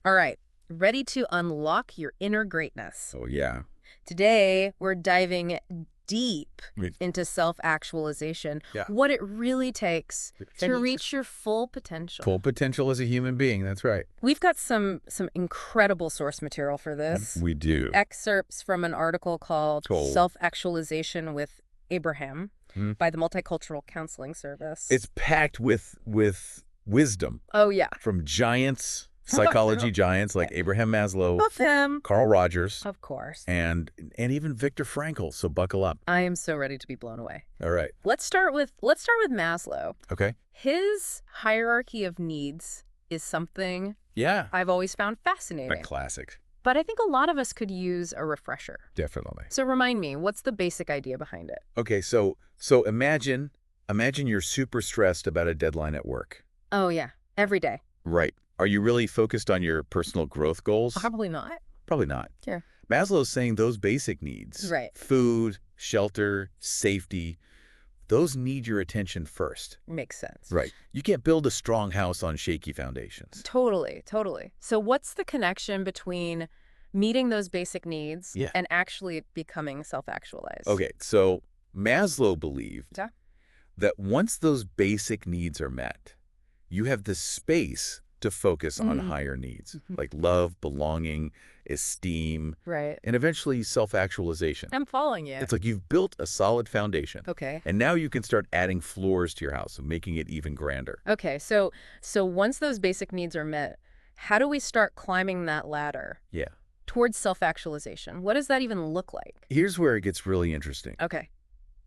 All right, ready to unlock your inner greatness. Oh, yeah. Today, we're diving deep Wait. into self-actualization, Yeah. what it really takes to reach your full potential. Full potential as a human being. That's right. We've got some incredible source material for this. We do. Excerpts from an article called Cool. Self-Actualization with Abraham Hmm. by the Multicultural Counseling Service. It's packed with wisdom Oh, yeah. from giants, psychology giants like Abraham Maslow, Of him. Carl Rogers, Of course. and even Viktor Frankl. So buckle up. I am so ready to be blown away. All right. Let's start with Maslow. Okay. His hierarchy of needs is something Yeah. I've always found A fascinating. classic. But I think a lot of us could use a refresher. Definitely. So remind me, what's the basic idea behind it? Okay. So imagine you're super stressed about a deadline at work. Oh, yeah. Every day. Right. Are you really focused on your personal growth goals? Probably not. Probably not. Sure. Maslow's saying those basic needs, Right. food, shelter, safety, those need your attention first. Makes sense. Right. You can't build a strong house on shaky foundations. Totally, totally. So what's the connection between meeting those basic needs Yeah. and actually becoming self-actualized? Okay, so Maslow believed Yeah. that once those basic needs are met, you have the space to focus on higher needs, like love, belonging, esteem, Right. and eventually self-actualization. I'm following you. It's like you've built a solid foundation. Okay. And now you can start adding floors to your house and making it even grander. Okay, so once those basic needs are met, how do we start climbing that ladder Yeah. towards self-actualization? What does that even look like? Here's where it gets really interesting. Okay.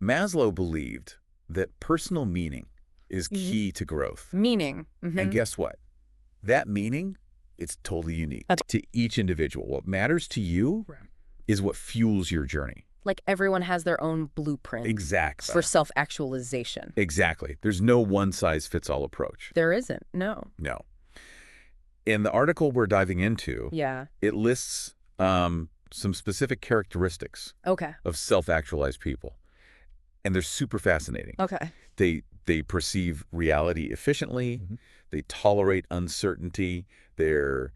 Maslow believed that personal meaning is key to growth. Meaning. And guess what? That meaning, it's totally unique to each individual. What matters to you is what fuels your journey. Like everyone has their own blueprint Exactly. for self-actualization. Exactly. There's no one-size-fits-all approach. There isn't. No. No. In the article we're diving into, Yeah. it lists some specific characteristics Okay. of self-actualized people. And they're super fascinating. Okay. They perceive reality efficiently. They tolerate uncertainty. They're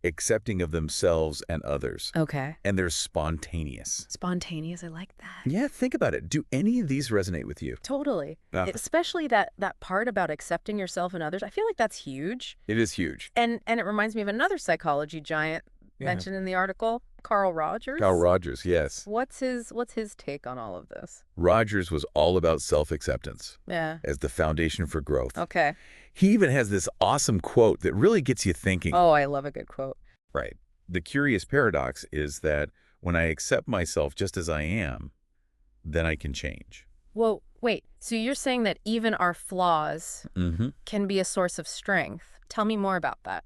accepting of themselves and others. Okay. And they're spontaneous. Spontaneous. I like that. Yeah, think about it. Do any of these resonate with you? Totally. Yeah. Especially that part about accepting yourself and others. I feel like that's huge. It is huge. And it reminds me of another psychology giant mentioned in the article, Carl Rogers. Carl Rogers, yes. What's his take on all of this? Rogers was all about self-acceptance Yeah. as the foundation for growth. Okay. He even has this awesome quote that really gets you thinking. Oh, I love a good quote. Right. The curious paradox is that when I accept myself just as I am, then I can change. Whoa, wait. So you're saying that even our flaws Mm-hmm. can be a source of strength. Tell me more about that.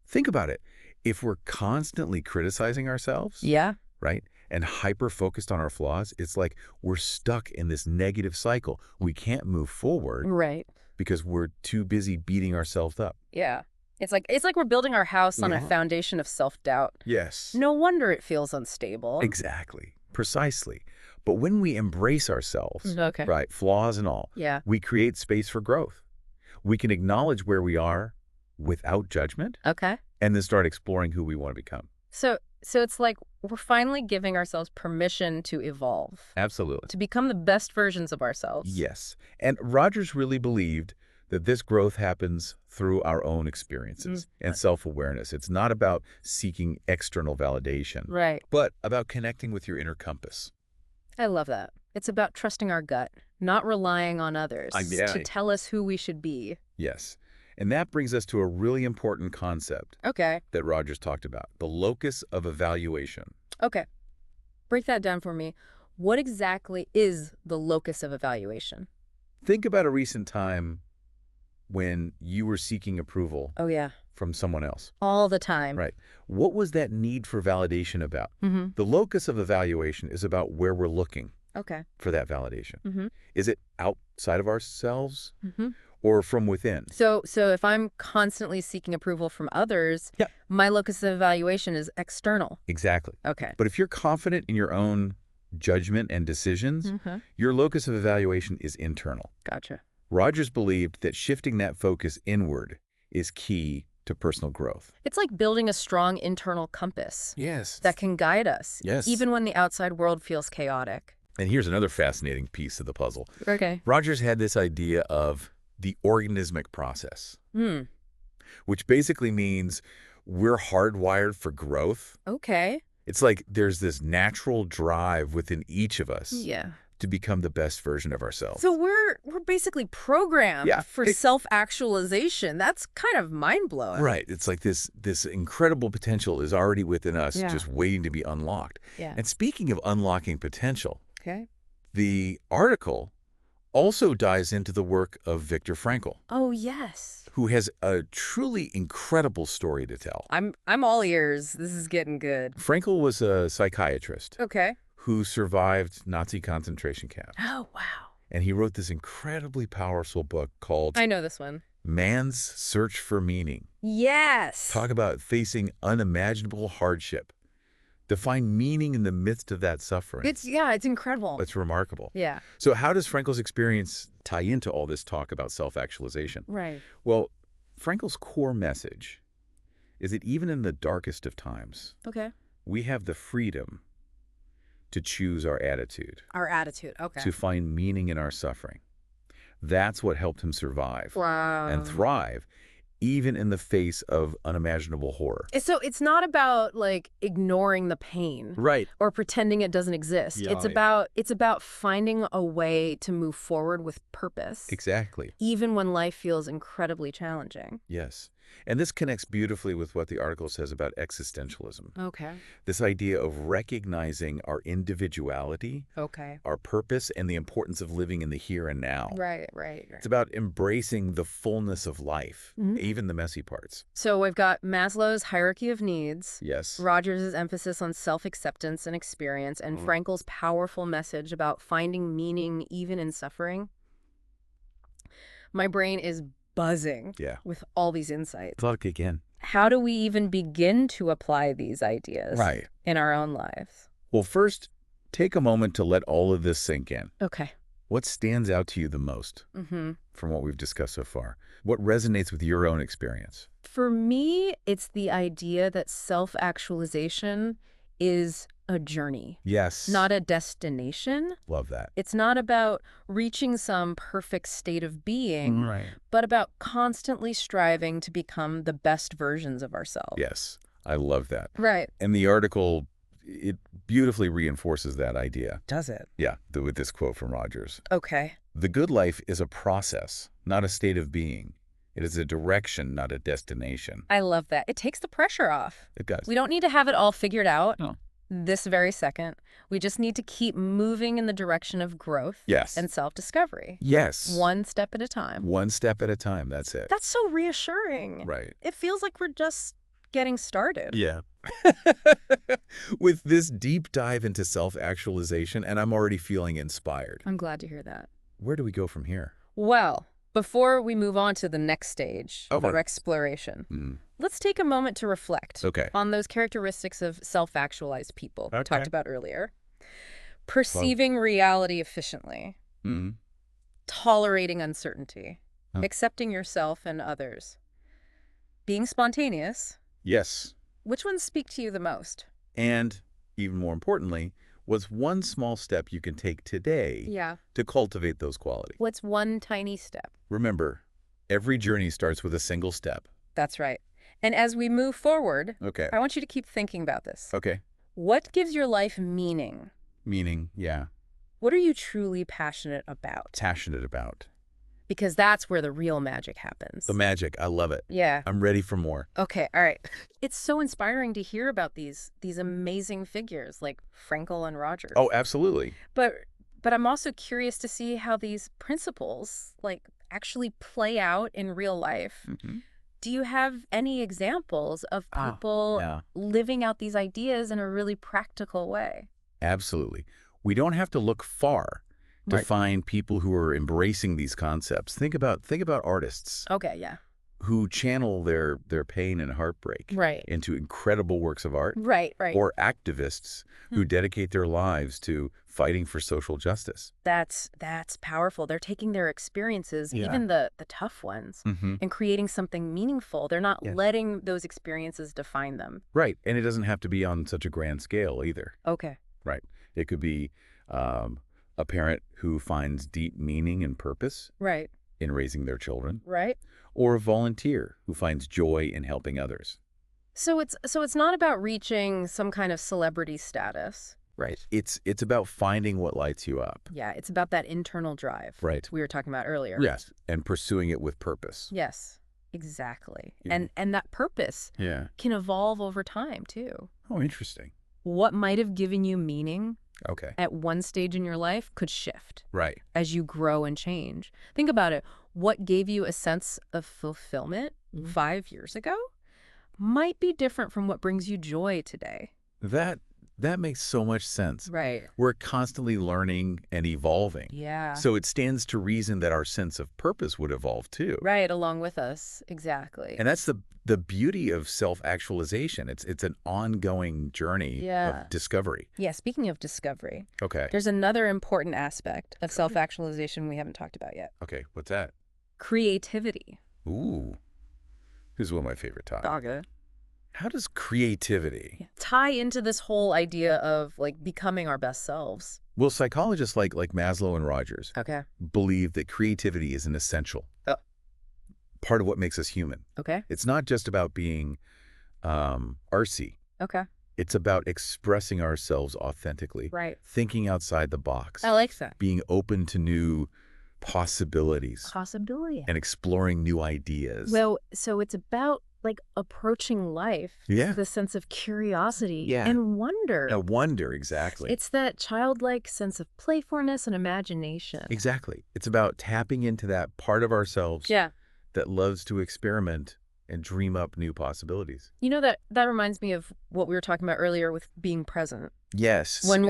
Think about it. If we're constantly criticizing ourselves, Yeah. right, and hyper-focused on our flaws, it's like we're stuck in this negative cycle. We can't move forward Right. because we're too busy beating ourselves up. Yeah. It's like we're building our house on a Yeah. foundation of self-doubt. Yes. No wonder it feels unstable. Exactly. Precisely. But when we embrace ourselves, Okay. right, flaws and all, Yeah. we create space for growth. We can acknowledge where we are without judgment Okay. and then start exploring who we want to become. So it's like we're finally giving ourselves permission to evolve, Absolutely. to become the best versions of ourselves. Yes. And Rogers really believed that this growth happens through our own experiences and self-awareness. It's not about seeking external validation, Right. but about connecting with your inner compass. I love that. It's about trusting our gut, not relying on others Yeah. to tell us who we should be. Yes. And that brings us to a really important concept Okay. that Rogers talked about, the locus of evaluation. Okay. Break that down for me. What exactly is the locus of evaluation? Think about a recent time when you were seeking approval Oh, yeah. from someone else. All the time. Right. What was that need for validation about? Mm-hmm. The locus of evaluation is about where we're looking Okay. for that validation. Mm-hmm. Is it outside of ourselves Mm-hmm. or from within? So if I'm constantly seeking approval from others, Yeah. my locus of evaluation is external. Exactly. Okay. But if you're confident in your own judgment and decisions, Mm-hmm. your locus of evaluation is internal. Gotcha. Rogers believed that shifting that focus inward is key to personal growth. It's like building a strong internal compass Yes. that can guide us, Yes. even when the outside world feels chaotic. And here's another fascinating piece of the puzzle. Okay. Rogers had this idea of the organismic process, Hmm. which basically means we're hardwired for growth. Okay. It's like there's this natural drive within each of us Yeah. to become the best version of ourselves. So we're basically programmed Yeah, for self-actualization. That's kind of mind-blowing. Right. It's like this incredible potential is already within us, Yeah. just waiting to be unlocked. Yeah. And speaking of unlocking potential, Okay. the article also dives into the work of Viktor Frankl, Oh, yes. who has a truly incredible story to tell. I'm all ears. This is getting good. Frankl was a psychiatrist Okay. who survived Nazi concentration camps. Oh, wow. And he wrote this incredibly powerful book called I know this one. Man's Search for Meaning. Yes. Talk about facing unimaginable hardship to find meaning in the midst of that suffering. It's incredible. It's remarkable. Yeah. So how does Frankl's experience tie into all this talk about self-actualization? Right. Well, Frankl's core message is that even in the darkest of times, Okay. we have the freedom to choose our attitude, Our attitude. Okay. to find meaning in our suffering. That's what helped him survive Wow. and thrive, even in the face of unimaginable horror. So it's not about like ignoring the pain Right. or pretending it doesn't exist. Yeah, It's about finding a way to move forward with purpose, Exactly. even when life feels incredibly challenging. Yes. And this connects beautifully with what the article says about existentialism. Okay. This idea of recognizing our individuality, Okay. our purpose, and the importance of living in the here and now. Right. It's about embracing the fullness of life, Mhm. even the messy parts. So we've got Maslow's hierarchy of needs, Yes. Rogers' emphasis on self-acceptance and experience, and Frankl's powerful message about finding meaning even in suffering. My brain is buzzing Yeah. with all these insights. It's a lot to kick in. How do we even begin to apply these ideas Right. in our own lives? Well, first, take a moment to let all of this sink in. Okay. What stands out to you the most from what we've discussed so far? What resonates with your own experience? For me, it's the idea that self-actualization is a journey, Yes. not a destination. Love that. It's not about reaching some perfect state of being, Right. but about constantly striving to become the best versions of ourselves. Yes. I love that. Right. And the article, it beautifully reinforces that idea. Does it? Yeah, with this quote from Rogers. Okay. The good life is a process, not a state of being. It is a direction, not a destination. I love that. It takes the pressure off. It does. We don't need to have it all figured out No. this very second. We just need to keep moving in the direction of growth Yes. and self-discovery. Yes. One step at a time. One step at a time. That's it. That's so reassuring. Right. It feels like we're just getting started. Yeah. With this deep dive into self-actualization, and I'm already feeling inspired. I'm glad to hear that. Where do we go from here? Well, before we move on to the next stage of Okay. our exploration, Mm. let's take a moment to reflect Okay. on those characteristics of self-actualized people we Okay. talked about earlier. Perceiving reality efficiently, Mm. tolerating uncertainty, Huh. accepting yourself and others, being spontaneous. Yes. Which ones speak to you the most? And even more importantly, what's one small step you can take today Yeah. to cultivate those qualities? What's one tiny step? Remember, every journey starts with a single step. That's right. And as we move forward, Okay. I want you to keep thinking about this. Okay. What gives your life meaning? Meaning, yeah, What are you truly passionate about? passionate about. Because that's where the real magic happens. The magic, I love it. Yeah. I'm ready for more. Okay, all right. It's so inspiring to hear about these amazing figures like Frankl and Rogers. Oh, absolutely. But I'm also curious to see how these principles like actually play out in real life. Mm-hmm. Do you have any examples of people Yeah. living out these ideas in a really practical way? Absolutely. We don't have to look far to Right. find people who are embracing these concepts. Think about artists Okay, yeah. who channel their pain and heartbreak Right. into incredible works of art, Right. or activists who dedicate their lives to fighting for social justice. That's powerful. They're taking their experiences, Yeah. even the tough ones, and creating something meaningful. They're not Yes. letting those experiences define them. Right. And it doesn't have to be on such a grand scale either. Okay. Right. It could be a parent who finds deep meaning and purpose Right. in raising their children, Right. or a volunteer who finds joy in helping others. So it's not about reaching some kind of celebrity status. Right. It's about finding what lights you up. Yeah, it's about that internal drive. Right. We were talking about earlier. Yes. And pursuing it with purpose. Yes. Exactly. Yeah. And that purpose Yeah. can evolve over time too. Oh, interesting. What might have given you meaning Okay. at one stage in your life could shift Right. as you grow and change. Think about it. What gave you a sense of fulfillment 5 years ago might be different from what brings you joy today. That makes so much sense. Right. We're constantly learning and evolving. Yeah. So it stands to reason that our sense of purpose would evolve too. Right, along with us. Exactly. And that's the beauty of self-actualization. It's an ongoing journey of discovery. Yeah, speaking of discovery, Okay. there's another important aspect of self-actualization we haven't talked about yet. Okay, what's that? Creativity. Ooh. This is one of my favorite topics. Okay. How does creativity... Tie into this whole idea of like becoming our best selves. Well, psychologists like Maslow and Rogers Okay. believe that creativity is an essential part of what makes us human. Okay. It's not just about being artsy. Okay. It's about expressing ourselves authentically, Right. thinking outside the box, I like that. being open to new possibilities, Possibility. and exploring new ideas. Well, so it's about like approaching life Yeah. with a sense of curiosity Yeah. and wonder. a wonder, exactly. It's that childlike sense of playfulness and imagination. Exactly. It's about tapping into that part of ourselves Yeah. that loves to experiment and dream up new possibilities. You know, that reminds me of what we were talking about earlier with being present. Yes. When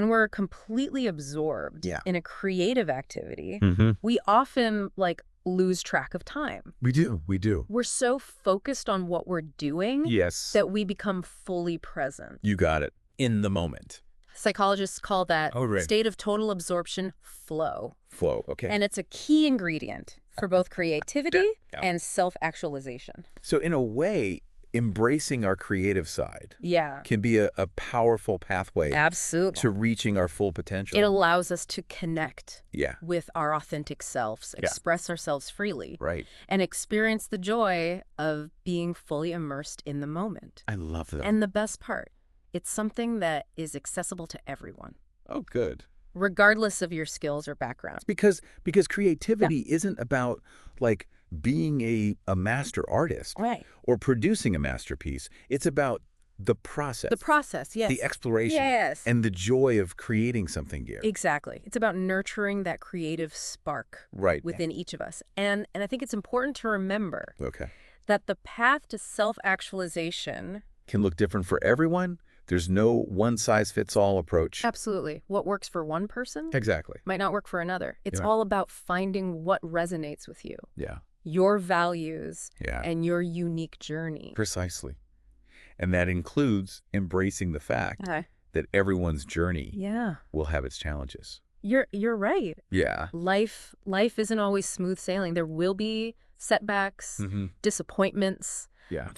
we're completely absorbed Yeah. in a creative activity, Mm-hmm. we often like lose track of time. We do. We're so focused on what we're doing Yes. that we become fully present. You got it. In the moment. Psychologists call that Oh, right. state of total absorption flow. Flow. Okay. And it's a key ingredient for both creativity Yeah. and self-actualization. So in a way, embracing our creative side Yeah, can be a powerful pathway absolutely. to reaching our full potential. It allows us to connect Yeah. with our authentic selves, express ourselves freely, Right. and experience the joy of being fully immersed in the moment. I love that. And the best part, it's something that is accessible to everyone, Oh, good. regardless of your skills or background. Because creativity isn't about like being a master artist Right. or producing a masterpiece. It's about the process. The process, yes. The exploration. Yes. And the joy of creating something here. Exactly. It's about nurturing that creative spark Right. within each of us. And I think it's important to remember Okay. that the path to self-actualization... Can look different for everyone. There's no one-size-fits-all approach. Absolutely. What works for one person Exactly. might not work for another. It's Yeah. all about finding what resonates with you, Yeah. your values, Yeah. and your unique journey. Precisely. And that includes embracing the fact that everyone's journey Yeah. will have its challenges. You're right. Yeah. Life isn't always smooth sailing. There will be setbacks, Mm-hmm. disappointments. Yeah.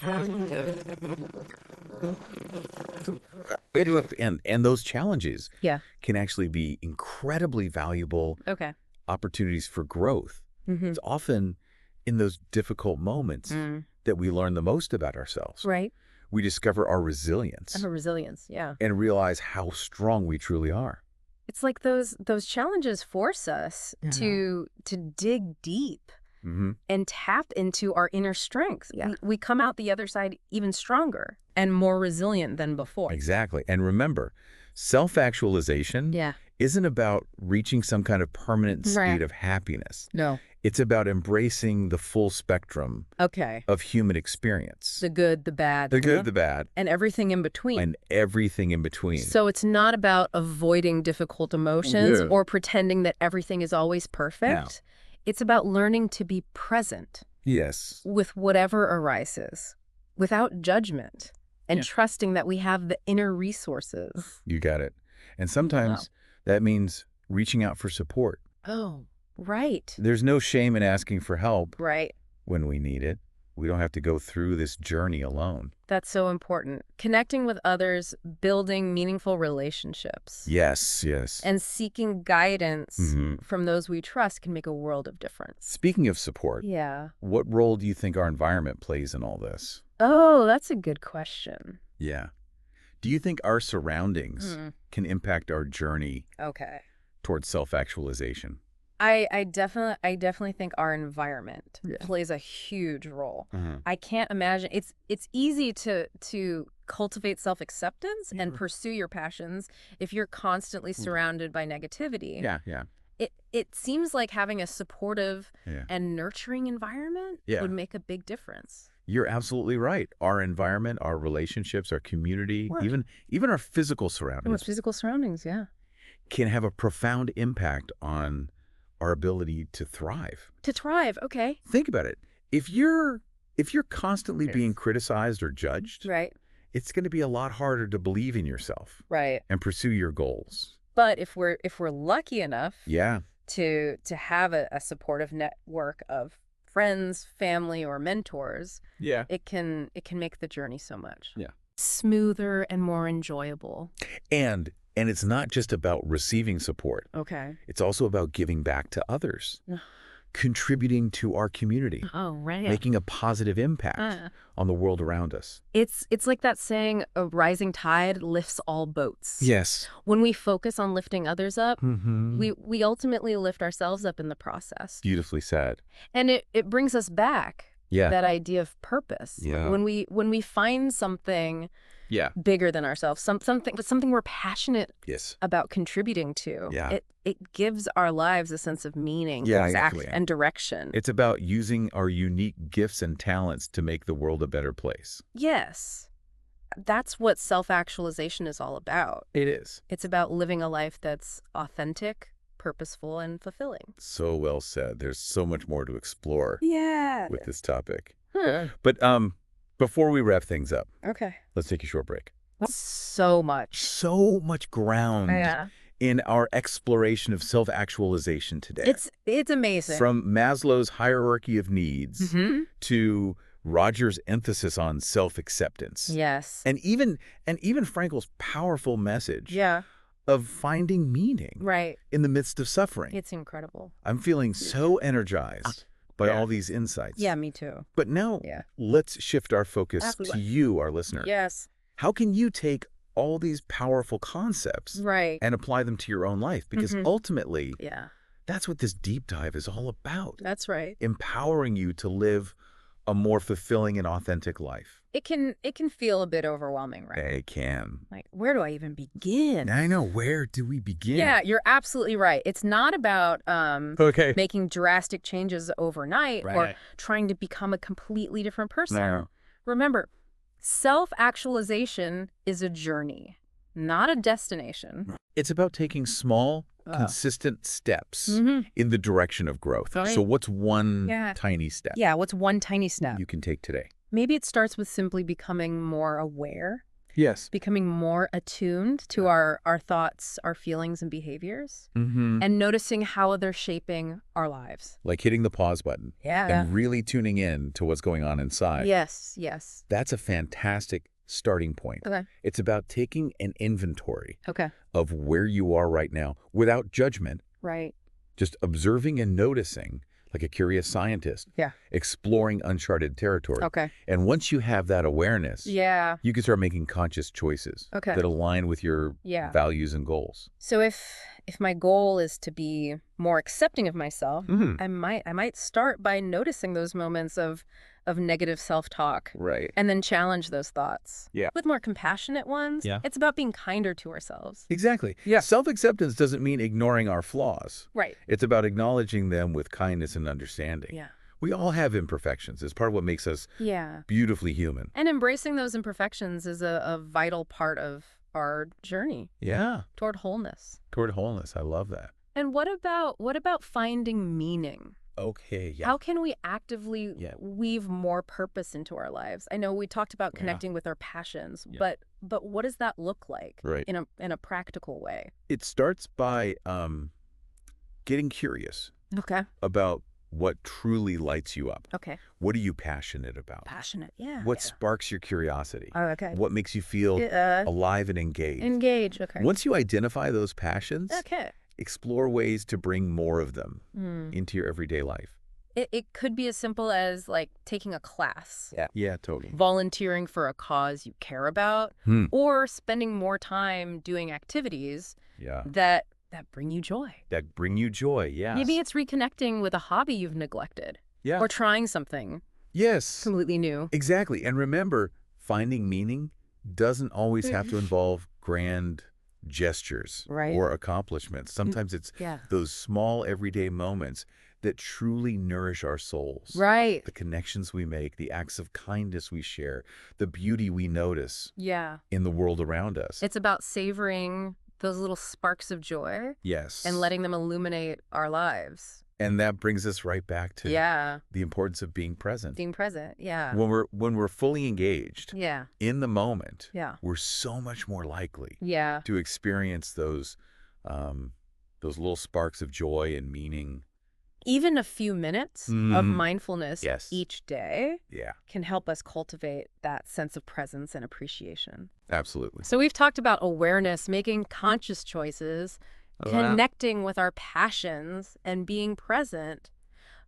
And those challenges Yeah. can actually be incredibly valuable Okay. opportunities for growth. Mm-hmm. It's often in those difficult moments that we learn the most about ourselves. Right. We discover our resilience And resilience. Yeah. and realize how strong we truly are. It's like those challenges force us to dig deep Mm-hmm. and tap into our inner strength. Yeah. We come out the other side even stronger and more resilient than before. Exactly. And remember, self-actualization isn't about reaching some kind of permanent state of happiness. No. It's about embracing the full spectrum of human experience. The good, the bad. The good, the bad. And everything in between. And everything in between. So it's not about avoiding difficult emotions or pretending that everything is always perfect. No. It's about learning to be present Yes. with whatever arises, without judgment, and trusting that we have the inner resources. You got it. And sometimes That means reaching out for support. Oh, right. There's no shame in asking for help Right. when we need it. We don't have to go through this journey alone. That's so important. Connecting with others, building meaningful relationships, Yes, yes. and seeking guidance hmm from those we trust can make a world of difference. Speaking of support, Yeah. what role do you think our environment plays in all this? Oh, that's a good question. Yeah. Do you think our surroundings Hmm. can impact our journey Okay. towards self-actualization? I definitely think our environment Yeah. plays a huge role. Uh-huh. I can't imagine it's easy to cultivate self-acceptance and pursue your passions if you're constantly surrounded by negativity. Yeah. It seems like having a supportive Yeah. and nurturing environment Yeah. would make a big difference. You're absolutely right. Our environment, our relationships, our community, What? even our physical Oh, surroundings physical surroundings, yeah. can have a profound impact on our ability to thrive. To thrive, okay. Think about it. If you're constantly being criticized or judged, Right. it's going to be a lot harder to believe in yourself Right. and pursue your goals. But if we're lucky enough Yeah. to have a supportive network of friends, family, or mentors, Yeah. it can make the journey so much Yeah. smoother and more enjoyable. And it's not just about receiving support. Okay. It's also about giving back to others, contributing to our community, Oh, right. making a positive impact on the world around us. It's like that saying, a rising tide lifts all boats. Yes. When we focus on lifting others up, Mm-hmm. we ultimately lift ourselves up in the process. Beautifully said. And it brings us back, Yeah. that idea of purpose. Yeah. When we find something Yeah. bigger than ourselves, something we're passionate Yes. about contributing to, Yeah. it gives our lives a sense of meaning, Yeah, exactly, exactly. and direction. It's about using our unique gifts and talents to make the world a better place. Yes. That's what self-actualization is all about. It is. It's about living a life that's authentic, purposeful, and fulfilling. So well said. There's so much more to explore Yeah. with this topic. Huh. But before we wrap things up, Okay. let's take a short break. So much. So much ground Yeah. in our exploration of self-actualization today. It's amazing. From Maslow's hierarchy of needs Mhm. to Roger's emphasis on self-acceptance. Yes. And even Frankl's powerful message Yeah. of finding meaning Right. in the midst of suffering. It's incredible. I'm feeling so energized by Yeah. all these insights. Yeah, me too. But now Yeah. let's shift our focus Absolutely. to you, our listener. Yes. How can you take all these powerful concepts Right. and apply them to your own life? Because ultimately, Yeah. that's what this deep dive is all about. That's right. Empowering you to live a more fulfilling and authentic life. It can feel a bit overwhelming, right? It can. Like, where do I even begin? I know. Where do we begin? Yeah, you're absolutely right. It's not about Okay. making drastic changes overnight or Right. trying to become a completely different person. No. Remember, self-actualization is a journey, not a destination. It's about taking small, consistent steps in the direction of growth. Right. So what's one Yeah. tiny step Yeah, what's one tiny step? you can take today? Maybe it starts with simply becoming more aware, Yes. becoming more attuned to our thoughts, our feelings, and behaviors, Mm-hmm. and noticing how they're shaping our lives. Like hitting the pause button and really tuning in to what's going on inside. Yes, yes. That's a fantastic starting point. Okay. It's about taking an inventory Okay. of where you are right now without judgment, Right. just observing and noticing like a curious scientist, Yeah. exploring uncharted territory. Okay. And once you have that awareness, Yeah. you can start making conscious choices Okay. that align with your Yeah. values and goals. So if my goal is to be more accepting of myself, Mhm. I might start by noticing those moments of negative self-talk Right. and then challenge those thoughts. Yeah. With more compassionate ones. Yeah. It's about being kinder to ourselves. Exactly. Yeah. Self-acceptance doesn't mean ignoring our flaws. Right. It's about acknowledging them with kindness and understanding. Yeah. We all have imperfections. It's part of what makes us Yeah. beautifully human. And embracing those imperfections is a vital part of our journey Yeah. toward wholeness. Toward wholeness. I love that. And what about finding meaning? Okay. Yeah. How can we actively Yeah. weave more purpose into our lives? I know we talked about Yeah. connecting with our passions, Yeah. but But what does that look like Right. in a practical way? It starts by getting curious Okay. about what truly lights you up. Okay. What are you passionate about? Passionate. Yeah. What Yeah. sparks your curiosity? Oh, okay. What makes you feel alive and engaged? Engage. Okay. Once you identify those passions, Okay. explore ways to bring more of them Hmm. into your everyday life. It could be as simple as like taking a class, Yeah, totally. volunteering for a cause you care about, Hmm. or spending more time doing activities Yeah. that bring you joy. That bring you joy, yes. Maybe it's reconnecting with a hobby you've neglected, Yeah. or trying something Yes. completely new. Exactly. And remember, finding meaning doesn't always have to involve grand gestures Right. or accomplishments. Sometimes it's Yeah. those small everyday moments that truly nourish our souls. Right. The connections we make, the acts of kindness we share, the beauty we notice Yeah. in the world around us. It's about savoring those little sparks of joy Yes. and letting them illuminate our lives. And that brings us right back to Yeah. the importance of being present. Being present. Yeah. When we're fully engaged Yeah. in the moment, Yeah. we're so much more likely Yeah. to experience those little sparks of joy and meaning. Even a few minutes of mindfulness Yes. each day Yeah, can help us cultivate that sense of presence and appreciation. absolutely. So we've talked about awareness, making conscious choices, connecting with our passions, and being present.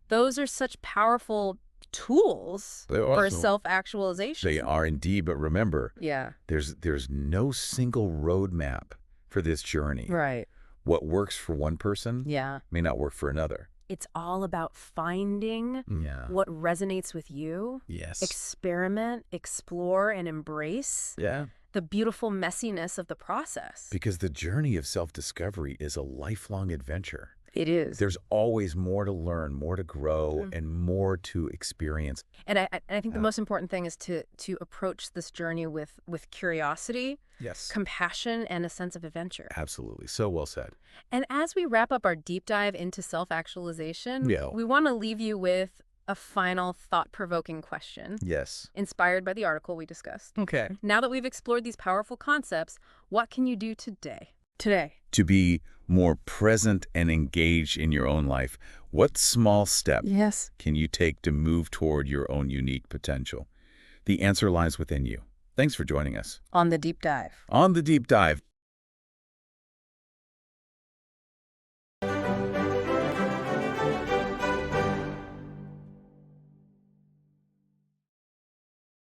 Those are such powerful tools They for are. self-actualization. They are indeed, but remember, Yeah. there's no single roadmap for this journey. Right. What works for one person Yeah. may not work for another. It's all about finding Yeah. what resonates with you. Yes. Experiment, explore, and embrace Yeah. the beautiful messiness of the process. Because the journey of self-discovery is a lifelong adventure. It is. There's always more to learn, more to grow, and more to experience. And I think the most important thing is to approach this journey with curiosity, Yes. compassion, and a sense of adventure. Absolutely. So well said. And as we wrap up our deep dive into self-actualization, Yeah. we want to leave you with a final thought-provoking question, Yes. inspired by the article we discussed. Okay. Now that we've explored these powerful concepts, what can you do today? To be more present and engaged in your own life, what small step Yes. can you take to move toward your own unique potential? The answer lies within you. Thanks for joining us On the deep dive. on The Deep Dive.